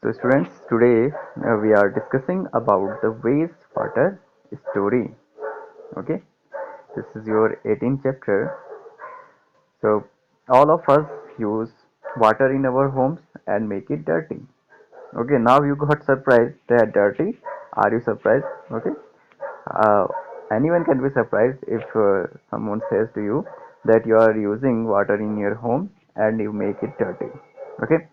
So students, today we are discussing about the wastewater story. Okay, this is your 18th chapter. So all of us use water in our homes and make it dirty. Okay, now you got surprised that dirty. Are you surprised? Okay, uh, anyone can be surprised if someone says to you that you are using water in your home and you make it dirty. Okay,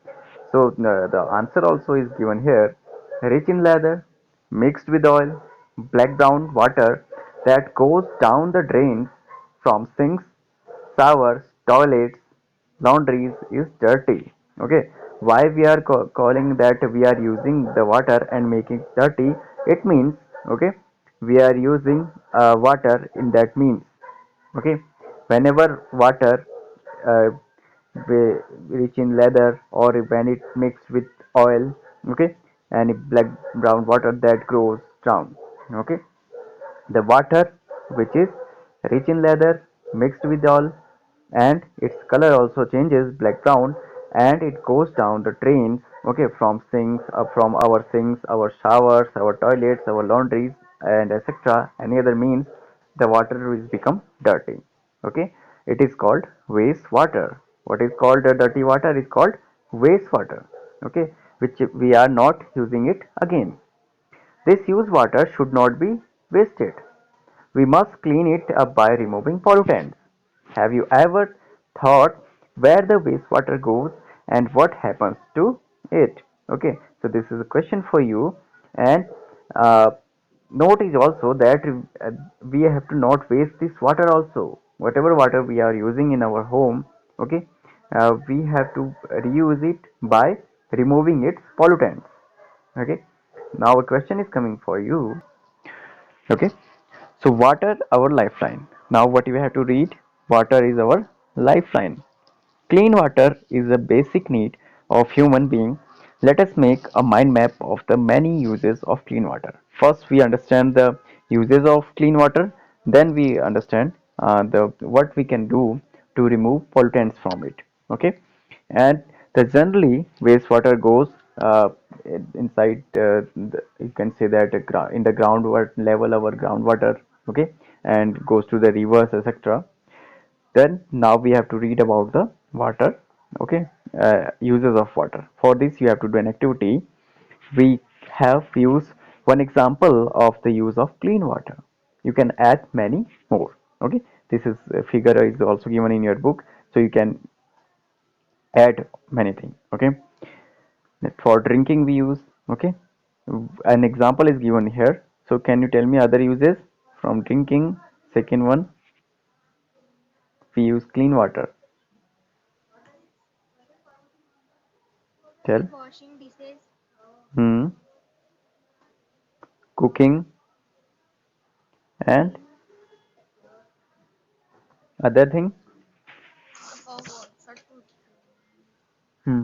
so the answer also is given here: rich in lather, mixed with oil, black brown water that goes down the drains from sinks, showers, toilets, laundries is dirty. Okay, why we are calling that we are using the water and making it dirty? It means, okay, we are using water in that means. Okay, whenever water uh, rich in leather or when it mixed with oil, okay, and black brown water that grows down, okay, the water which is rich in leather mixed with oil and its color also changes black brown and it goes down the drains, okay, from sinks, from our sinks, our showers, our toilets, our laundries and etc. Any other means the water is become dirty. Okay, it is called wastewater. What is called dirty water is called wastewater. Okay, which we are not using it again. This used water should not be wasted. We must clean it up by removing pollutants. Have you ever thought where the wastewater goes and what happens to it? Okay, so this is a question for you. And uh, note is also that we have to not waste this water also. Whatever water we are using in our home, okay, we have to reuse it by removing its pollutants. Okay, now a question is coming for you. Okay, so water our lifeline. Now what we have to read, water is our lifeline. Clean water is a basic need of human being. Let us make a mind map of the many uses of clean water. First we understand the uses of clean water, then we understand the what we can do to remove pollutants from it. Okay, and the generally wastewater goes inside you can say that in the groundwater level our groundwater, okay, and goes to the rivers etc. Then now we have to read about the water. Okay, uses of water. For this you have to do an activity. We have used one example of the use of clean water. You can add many more. Okay, this is figure is also given in your book, so you can add many things. Okay, for drinking we use, okay, an example is given here. So can you tell me other uses from drinking? Second one, we use clean water. Tell. Washing dishes, Hmm. Cooking and other thing. for Hmm.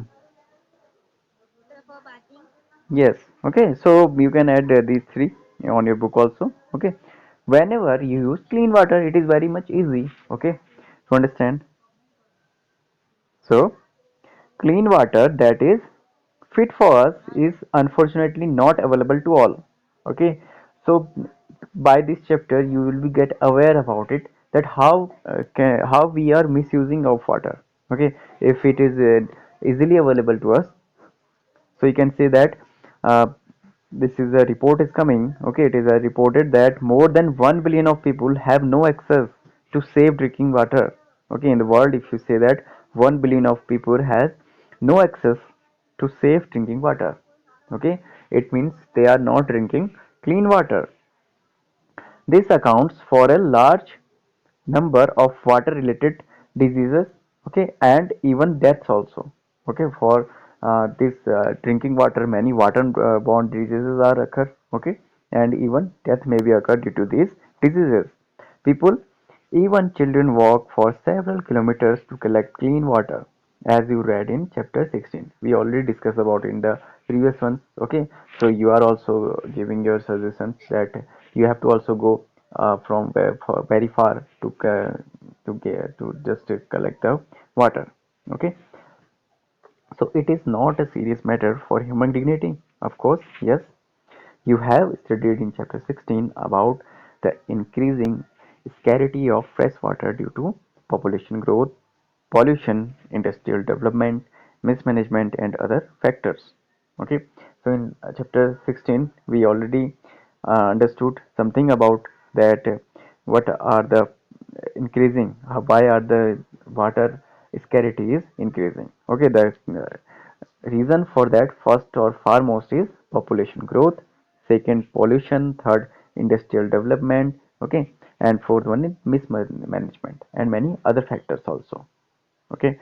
for bathing. Yes. Okay, so you can add these three on your book also. Okay, whenever you use clean water it is very much easy, okay, to understand. So clean water that is fit for us is unfortunately not available to all. Okay, so by this chapter you will be get aware about it, that how we are misusing of water. Okay, if it is easily available to us, so you can say that uh, this is a report is coming. Okay, it is reported that more than 1 billion of people have no access to safe drinking water. Okay, in the world, if you say that 1 billion of people has no access to safe drinking water, okay, it means they are not drinking clean water. This accounts for a large number of water related diseases, okay, and even deaths also. Okay, for this drinking water many water borne diseases are occur. Okay, and even death may be occur due to these diseases. People, even children, walk for several kilometers to collect clean water, as you read in chapter 16. We already discussed about in the previous ones. Okay, so you are also giving your suggestions that you have to also go from very far to get to just collect the water. Okay, So it is not a serious matter for human dignity. Of course, yes, you have studied in chapter 16 about the increasing scarcity of fresh water due to population growth, pollution, industrial development, mismanagement, and other factors. Okay, so in chapter 16, we already understood something about that. What are the increasing? Why are the water scarcity is increasing? Okay, the reason for that first or foremost is population growth, second pollution, third industrial development, okay, and fourth one is mismanagement and many other factors also. Okay,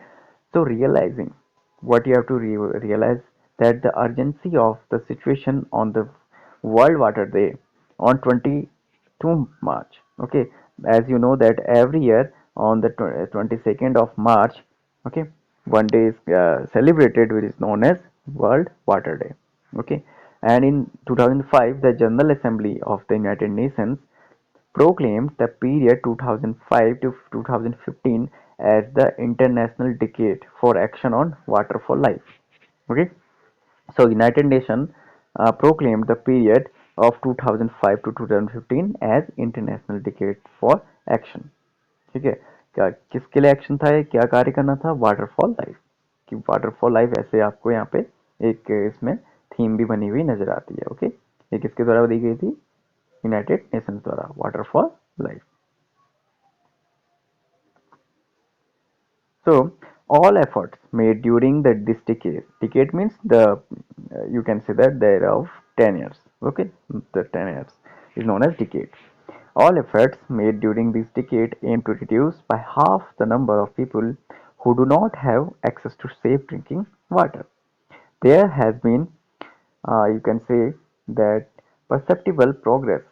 so realizing what you have to realize that the urgency of the situation on the World Water Day on 22 March. Okay, as you know that every year on the 22nd of March, okay, one day is celebrated which is known as World Water Day. Okay, and in 2005, the General Assembly of the United Nations proclaimed the period 2005 to 2015 as the International Decade for Action on Water for Life. Okay, so United Nations proclaimed the period of 2005 to 2015 as International Decade for Action. ठीक है, क्या किसके लिए action था, ये क्या कार्य करना था, वाटर फॉर लाइफ कि वाटर फॉर लाइफ ऐसे आपको यहाँ पे एक इसमें थीम भी बनी हुई नजर आती है. ओके, ये किसके द्वारा दी गई थी, यूनाइटेड नेशंस द्वारा, water for life. So all efforts made during this decade means the you can say that there of 10 years. Okay, the 10 years is known as decade. All efforts made during this decade aim to reduce by half the number of people who do not have access to safe drinking water. There has been, you can say that perceptible progress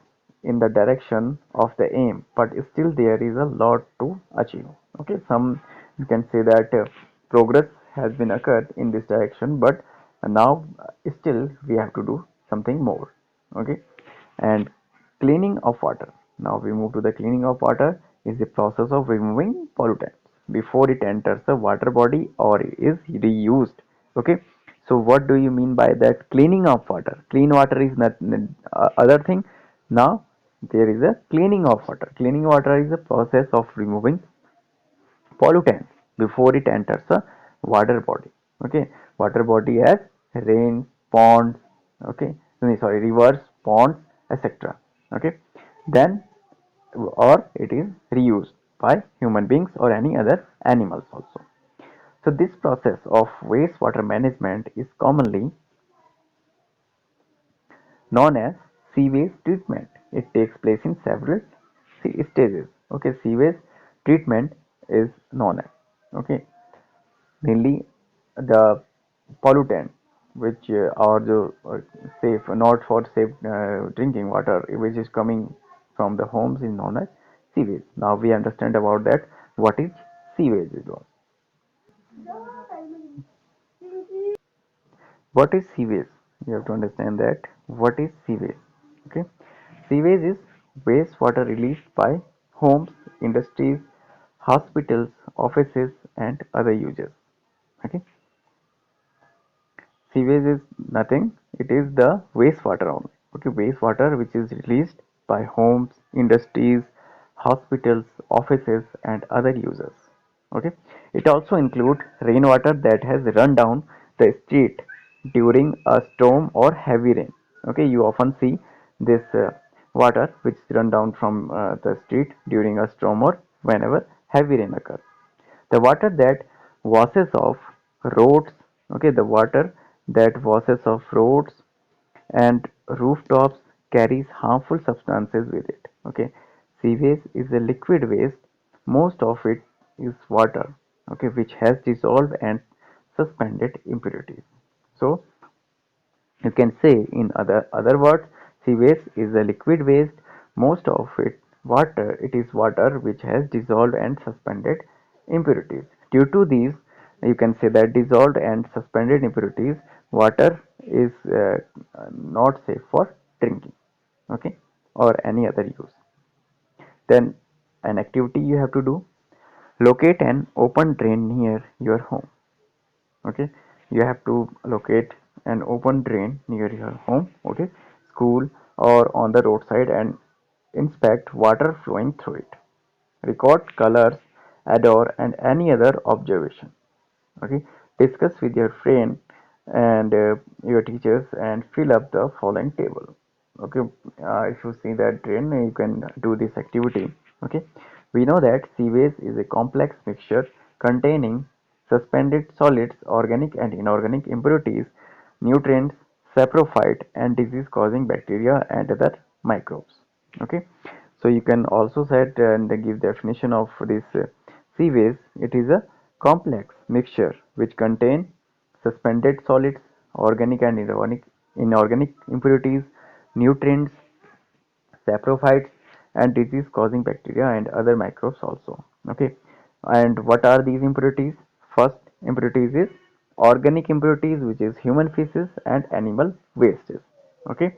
in the direction of the aim, but still there is a lot to achieve. Okay, some you can say that progress has been occurred in this direction, but now still we have to do something more. Okay, and cleaning of water. Now we move to the cleaning of water is the process of removing pollutants before it enters the water body or is reused. Okay, so what do you mean by that cleaning of water? Clean water is not other thing. Now there is a cleaning of water. Cleaning water is a process of removing pollutants before it enters a water body. Okay, water body as rain, ponds, okay, sorry, rivers, ponds, etc. Okay, then or it is reused by human beings or any other animals also. So this process of wastewater management is commonly known as sewage treatment. It takes place in several stages. Okay, sewage treatment is known as, okay, mainly the pollutant which are the safe, not for safe drinking water, which is coming from the homes, is known as sewage. Now we understand about that what is sewage is. What is sewage? You have to understand that what is sewage. Okay, sewage is wastewater released by homes, industries, hospitals, offices, and other users. Okay, sewage is nothing, it is the wastewater only. Okay, wastewater which is released by homes, industries, hospitals, offices, and other users. Okay, it also includes rainwater that has run down the street during a storm or heavy rain. Okay, you often see this water which run down from the street during a storm or whenever heavy rain occurs. The water that washes off roads, okay, the water that washes off roads and rooftops carries harmful substances with it. Okay, sewage is a liquid waste. Most of it is water, okay, which has dissolved and suspended impurities. So you can say in other words, sewage is a liquid waste. Most of it is water which has dissolved and suspended impurities. Due to these, you can say that dissolved and suspended impurities, water is not safe for drinking, okay, or any other use. Then an activity you have to do: locate an open drain near your home. Okay, you have to locate an open drain near your home, okay, school, or on the roadside, and inspect water flowing through it. Record colors, odor, and any other observation. Okay, discuss with your friend and your teachers and fill up the following table. Okay, if you see that drain, you can do this activity. Okay, we know that sewage is a complex mixture containing suspended solids, organic and inorganic impurities, nutrients, saprophyte, and disease-causing bacteria and other microbes. Okay, so you can also set and give definition of this sewage. It is a complex mixture which contain suspended solids, organic and inorganic impurities, nutrients, saprophytes, and disease causing bacteria and other microbes also. Okay, and what are these impurities? First impurities is organic impurities, which is human feces and animal wastes. Okay,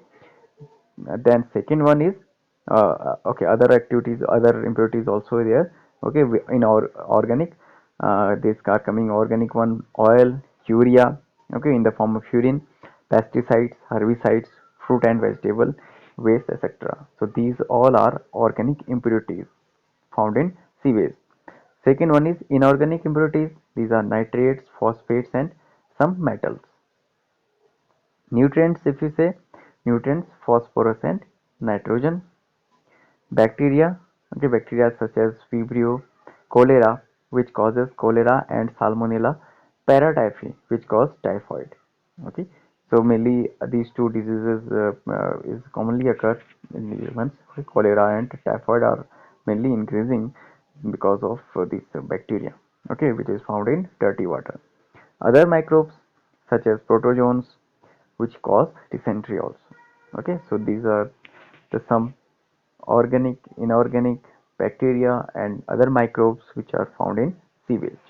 then second one is okay, other activities, other impurities also there. Okay, in our organic, this are coming organic one, oil, urea, okay, in the form of urine, pesticides, herbicides, fruit and vegetable waste, etc. So these all are organic impurities found in sewage. Second one is inorganic impurities. These are nitrates, phosphates, and some metals. Nutrients, if you say, nutrients, phosphorus and nitrogen. Bacteria, okay, bacteria such as Vibrio, cholera, which causes cholera, and Salmonella paratyphi, which cause typhoid. Okay, so mainly these two diseases is commonly occur in humans. Okay, cholera and typhoid are mainly increasing because of this bacteria. Okay, which is found in dirty water. Other microbes such as protozoans, which cause dysentery also. Okay, so these are the some organic, inorganic, bacteria and other microbes which are found in sewage.